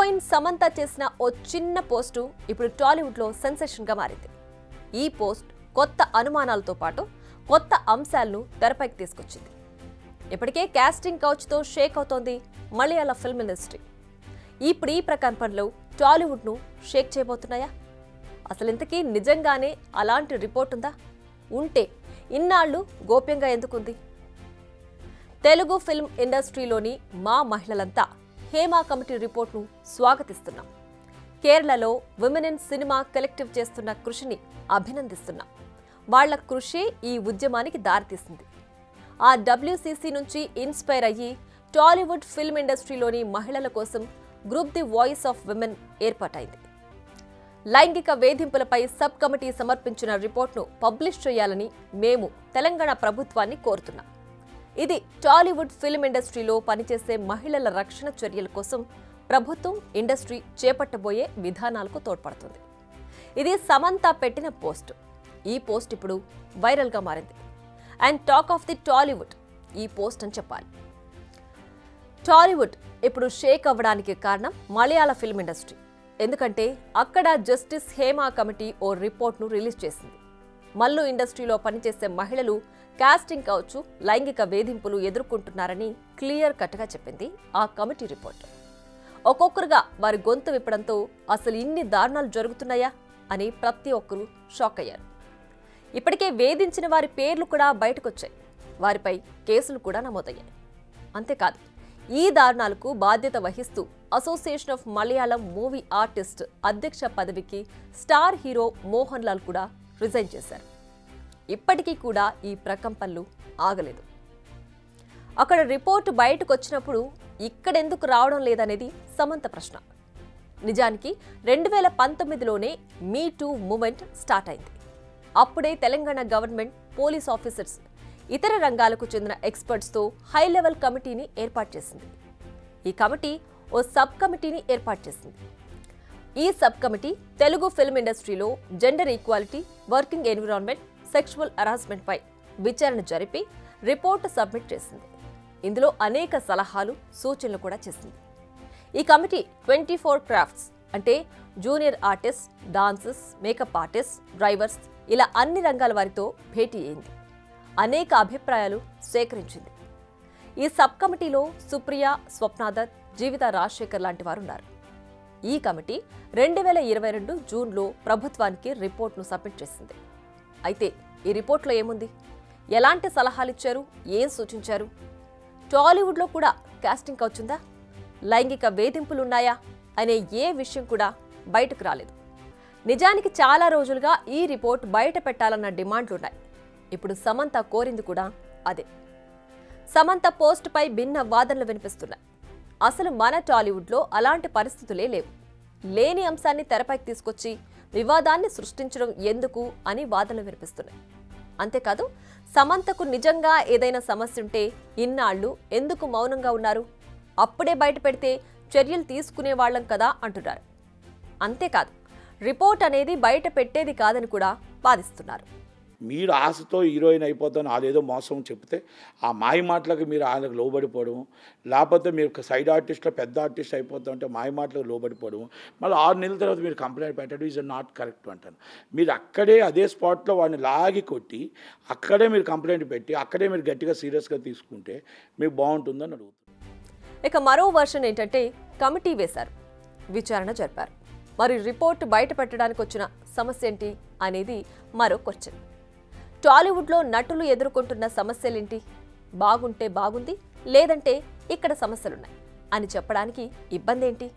Heroine Samantha చేసిన ఓ చిన్న post ఇప్పుడు టాలీవుడ్లో సెన్సేషన్గా మారింది. ఈ పోస్ట్ కొత్త అనుమానాలతో పాటు కొత్త అంశాలను తెరపైకి తీసుకొచ్చింది. ఇప్పటికే కాస్టింగ్ కౌచ్తో షేక్ అవుతోంది మలయాళ ఫిల్మ్ ఇండస్ట్రీ. ఇప్పుడు ఈ ప్రకంపనలు టాలీవుడ్ను షేక్ చేయబోతున్నాయా? అసలు ఇంతకీ నిజంగానే అలాంటి రిపోర్ట్ ఉందా? ఉంటే ఇన్నాళ్లు గోప్యంగా ఎందుకుంది? తెలుగు ఫిల్మ్ ఇండస్ట్రీలోని మా మహిళలంతా హేమా కమిటీ రిపోర్ట్ను స్వాగతిస్తున్నాం. కేరళలో విమెన్ ఇన్ సినిమా కలెక్టివ్ చేస్తున్న కృషిని అభినందిస్తున్నాం. వాళ్ల కృషి ఈ ఉద్యమానికి దారితీసింది. ఆ WCC నుంచి ఇన్స్పైర్ అయ్యి టాలీవుడ్ ఫిల్మ్ ఇండస్ట్రీలోని మహిళల కోసం group the voice of women ఏర్పాటైంది. లైంగిక వేధింపులపై సబ్ కమిటీ సమర్పించిన రిపోర్ట్ను పబ్లిష్ చేయాలని మేము తెలంగాణ ప్రభుత్వాన్ని కోరుతున్నాం. ఇది టాలీవుడ్ ఫిల్మ్ ఇండస్ట్రీలో పనిచేసే మహిళల రక్షణ చర్యల కోసం ప్రభుత్వం, ఇండస్ట్రీ చేపట్టబోయే విధానాలకు తోడ్పడుతుంది. ఇది సమంత పెట్టిన పోస్ట్. ఈ పోస్ట్ ఇప్పుడు వైరల్గా మారింది. And talk of the Tollywood ఈ పోస్ట్ అని చెప్పాలి. టాలీవుడ్ ఇప్పుడు షేక్ అవ్వడానికి కారణం మలయాళ ఫిల్మ్ ఇండస్ట్రీ. ఎందుకంటే అక్కడ జస్టిస్ హేమా కమిటీ ఓ రిపోర్ట్ను రిలీజ్ చేసింది. మల్లు ఇండస్ట్రీలో పనిచేసే మహిళలు కాస్టింగ్ కౌచ్, లైంగిక వేధింపులు ఎదుర్కొంటున్నారని క్లియర్ కట్గా చెప్పింది ఆ కమిటీ రిపోర్ట్. ఒక్కొక్కరుగా వారి గొంతు విప్పడంతో అసలు ఇన్ని దారుణాలు జరుగుతున్నాయా అని ప్రతి ఒక్కరూ షాక్ అయ్యారు. ఇప్పటికే వేధించిన వారి పేర్లు కూడా బయటకొచ్చాయి. వారిపై కేసులు కూడా నమోదయ్యాయి. అంతేకాదు, ఈ దారుణాలకు బాధ్యత వహిస్తూ association of Malayalam movie artist అధ్యక్ష పదవికి స్టార్ హీరో మోహన్ లాల్ కూడా రిజైన్ చేశారు. ఇప్పటికీ కూడా ఈ ప్రకంపనలు ఆగలేదు. అక్కడ రిపోర్టు బయటకు వచ్చినప్పుడు ఇక్కడెందుకు రావడం లేదనేది సమంత ప్రశ్న. నిజానికి 2019లోనే మీ టూ మూవ్మెంట్ స్టార్ట్ అయింది. అప్పుడే తెలంగాణ గవర్నమెంట్, పోలీస్ ఆఫీసర్స్, ఇతర రంగాలకు చెందిన ఎక్స్పర్ట్స్తో హై లెవెల్ కమిటీని ఏర్పాటు చేసింది. ఈ కమిటీ ఓ సబ్ కమిటీని ఏర్పాటు చేసింది. ఈ సబ్ కమిటీ తెలుగు ఫిల్మ్ ఇండస్ట్రీలో gender equality, working environment, sexual harassment పై విచారణ జరిపి రిపోర్టు సబ్మిట్ చేసింది. ఇందులో అనేక సలహాలు, సూచనలు కూడా చేసింది. ఈ కమిటీ 24 క్రాఫ్ట్స్ అంటే junior artist, dancers, makeup artist, drivers ఇలా అన్ని రంగాల వారితో భేటీ అయింది. అనేక అభిప్రాయాలు సేకరించింది. ఈ సబ్ కమిటీలో సుప్రియ, స్వప్నాదత్, జీవిత రాజశేఖర్ లాంటి వారు ఉన్నారు. ఈ కమిటీ 2022 జూన్లో ప్రభుత్వానికి రిపోర్ట్ను సబ్మిట్ చేసింది. అయితే ఈ రిపోర్ట్లో ఏముంది? ఎలాంటి సలహాలు ఇచ్చారు? ఏం సూచించారు? టాలీవుడ్లో కూడా కాస్టింగ్ కౌచ్ ఉందా? లైంగిక వేధింపులున్నాయా అనే ఏ విషయం కూడా బయటకు రాలేదు. నిజానికి చాలా రోజులుగా ఈ రిపోర్ట్ బయట పెట్టాలన్న డిమాండ్లున్నాయి. ఇప్పుడు సమంత కోరింది కూడా అదే. సమంత పోస్టుపై భిన్న వాదనలు వినిపిస్తున్నాయి. అసలు మన టాలీవుడ్లో అలాంటి పరిస్థితులే లేవు. లేని అంశాన్ని తెరపైకి తీసుకొచ్చి వివాదాన్ని సృష్టించడం ఎందుకు అని వాదనలు వినిపిస్తున్నాయి. అంతేకాదు, సమంతకు నిజంగా ఏదైనా సమస్య ఉంటే ఇన్నాళ్లు ఎందుకు మౌనంగా ఉన్నారు? అప్పుడే బయట పెడితే చర్యలు తీసుకునే వాళ్ళం కదా అంటున్నారు. అంతేకాదు, రిపోర్ట్ అనేది బయట పెట్టేది కాదని కూడా వాదిస్తున్నారు. మీరు ఆశతో హీరోయిన్ అయిపోతాను అదేదో మోసం చెప్తే ఆ మాయ మాటలకు మీరు ఆయనకు లోబడిపోవడం, లేకపోతే మీరు సైడ్ ఆర్టిస్ట్లో పెద్ద ఆర్టిస్ట్ అయిపోతాం అంటే మాయ మాటలకు లోబడిపోవడం, మళ్ళీ 6 నెలల తర్వాత మీరు కంప్లైంట్ పెట్టడం ఈజ్ నాట్ కరెక్ట్ అంటాను. మీరు అక్కడే అదే స్పాట్లో వాడిని లాగి కొట్టి అక్కడే మీరు కంప్లైంట్ పెట్టి అక్కడే మీరు గట్టిగా సీరియస్గా తీసుకుంటే మీకు బాగుంటుందని అడుగుతాను. ఇక మరో వర్షన్ ఏంటంటే, కమిటీ వేశారు, విచారణ జరిపారు. మరి రిపోర్ట్ బయట పెట్టడానికి వచ్చిన సమస్య ఏంటి అనేది మరో క్వశ్చన్. టాలీవుడ్లో నటులు ఎదుర్కొంటున్న సమస్యలేంటి? బాగుంటే బాగుంది, లేదంటే ఇక్కడ సమస్యలున్నాయి అని చెప్పడానికి ఇబ్బంది ఏంటి?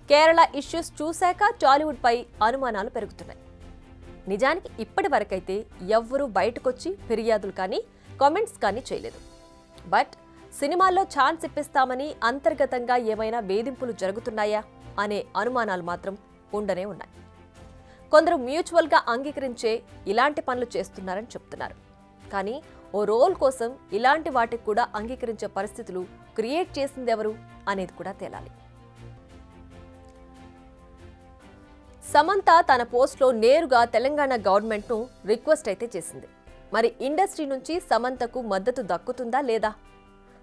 కేరళ ఇష్యూస్ చూశాక టాలీవుడ్పై అనుమానాలు పెరుగుతున్నాయి. నిజానికి ఇప్పటి వరకైతే ఎవ్వరూ బయటకొచ్చి ఫిర్యాదులు కానీ కామెంట్స్ కానీ చేయలేదు. బట్ సినిమాల్లో ఛాన్స్ ఇప్పిస్తామని అంతర్గతంగా ఏమైనా వేధింపులు జరుగుతున్నాయా అనే అనుమానాలు మాత్రం ఉండనే ఉన్నాయి. కొందరు మ్యూచువల్గా అంగీకరించే ఇలాంటి పనులు చేస్తున్నారని చెప్తున్నారు. కానీ ఓ రోల్ కోసం ఇలాంటి వాటికి కూడా అంగీకరించే పరిస్థితులు క్రియేట్ చేసింది ఎవరు అనేది కూడా తేలాలి. సమంత తన పోస్ట్లో నేరుగా తెలంగాణ గవర్నమెంట్ను రిక్వెస్ట్ అయితే చేసింది. మరి ఇండస్ట్రీ నుంచి సమంతకు మద్దతు దక్కుతుందా లేదా?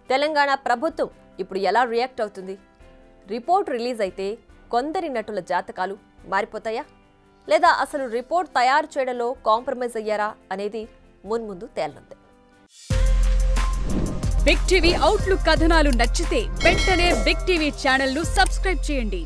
తెలంగాణ ప్రభుత్వం ఇప్పుడు ఎలా రియాక్ట్ అవుతుంది? రిపోర్ట్ రిలీజ్ అయితే కొందరి నటుల జాతకాలు మారిపోతాయా, లేదా అసలు రిపోర్ట్ తయారు చేయడంలో కాంప్రమైజ్ అయ్యారా అనేది మున్ముందు తేలనుంది. బిగ్ టీవీ అవుట్లుక్ కథనాలు నచ్చితే వెంటనే బిగ్ టీవీ ఛానల్ ను సబ్స్క్రైబ్ చేయండి.